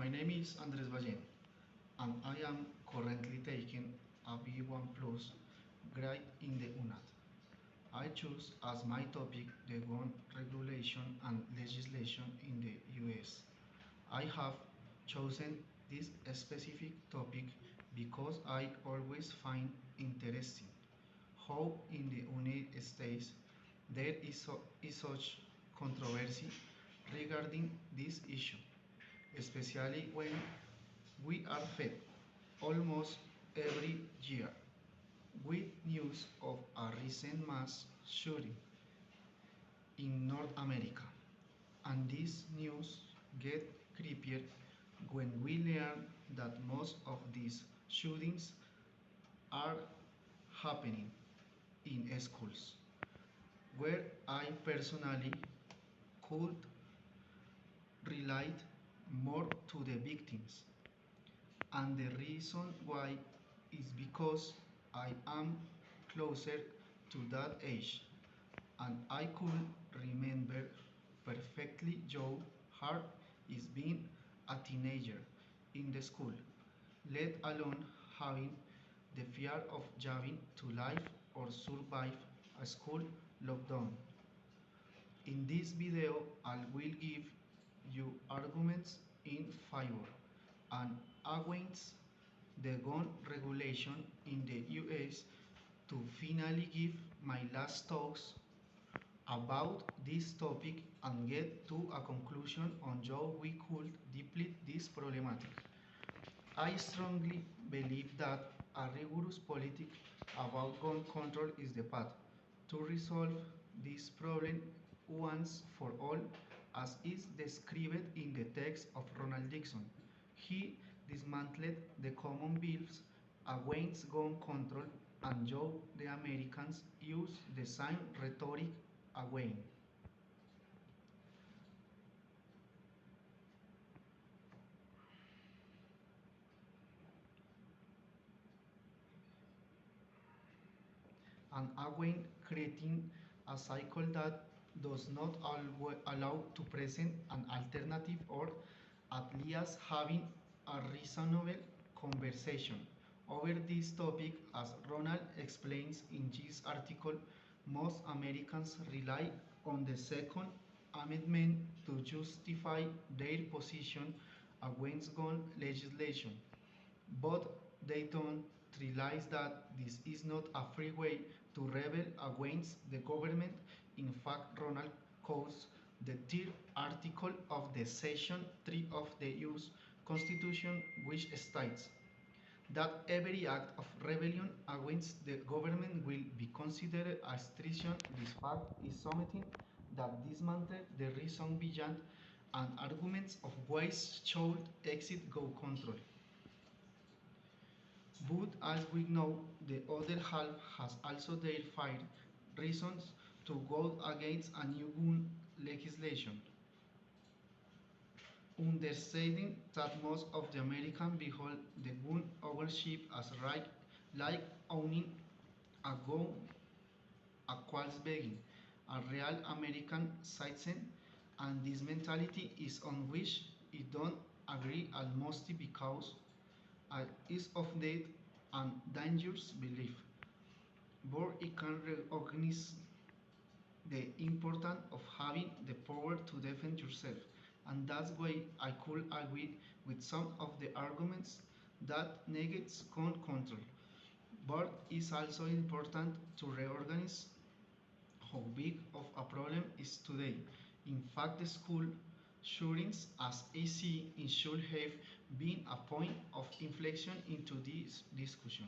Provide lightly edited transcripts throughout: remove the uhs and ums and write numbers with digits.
My name is Andres Ballen, and I am currently taking a B1 Plus grade in the UNAD. I choose as my topic the gun regulation and legislation in the US. I have chosen this specific topic because I always find interesting how in the United States there is such controversy regarding this issue, especially when we are fed almost every year with news of a recent mass shooting in North America. And this news gets creepier when we learn that most of these shootings are happening in schools, where I personally could relate more to the victims. And the reason why is because I am closer to that age and I could remember perfectly how hard is being a teenager in the school, let alone having the fear of having to live or survive a school lockdown. In this video, I will give you arguments in favor and against the gun regulation in the US to finally give my last thoughts about this topic and get to a conclusion on how we could deplete this problematic. I strongly believe that a rigorous policy about gun control is the path to resolve this problem once for all, as is described in the text of Ronald Dixon. He dismantled the common bills against gun control and how the Americans use the same rhetoric again. And again creating a cycle that does not allow to present an alternative or at least having a reasonable conversation over this topic. As Ronald explains in this article, most Americans rely on the Second Amendment to justify their position against gun legislation, but they don't realize that this is not a free way to rebel against the government. In fact, Ronald quotes the third article of the Section 3 of the US Constitution, which states that every act of rebellion against the government will be considered as treason. This fact is something that dismantles the reason behind and arguments of why should exit gun control. But as we know, the other half has also their fair reasons to go against a new gun legislation, understanding that most of the Americans behold the gun ownership as right, like owning a gun equals being a real American citizen, and this mentality is on which I don't agree almost because is of death and dangerous belief, but it can recognize the importance of having the power to defend yourself, and that's why I could agree with some of the arguments that negates gun control. But it's also important to reorganize how big of a problem is today. In fact, the school shootings, as I see it, should have been a point of inflection into this discussion.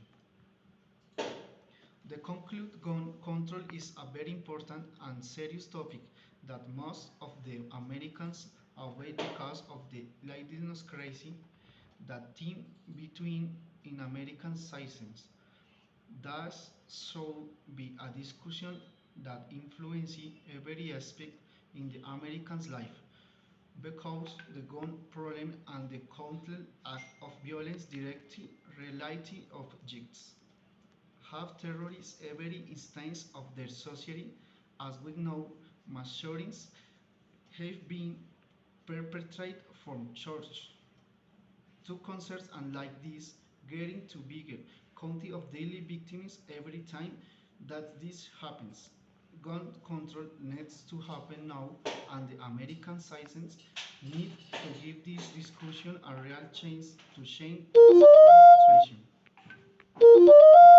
The conclude gun control is a very important and serious topic that most of the Americans avoid because of the latest crazy that team between in American citizens. Thus should be a discussion that influences every aspect in the American's life, because the gun problem and the countless acts of violence directly related objects have terrorized every instance of their society. As we know, mass shootings have been perpetrated from church, Two concerts and like this getting to bigger county of daily victims every time that this happens. Gun control needs to happen now, and the American citizens need to give this discussion a real chance to change this current situation.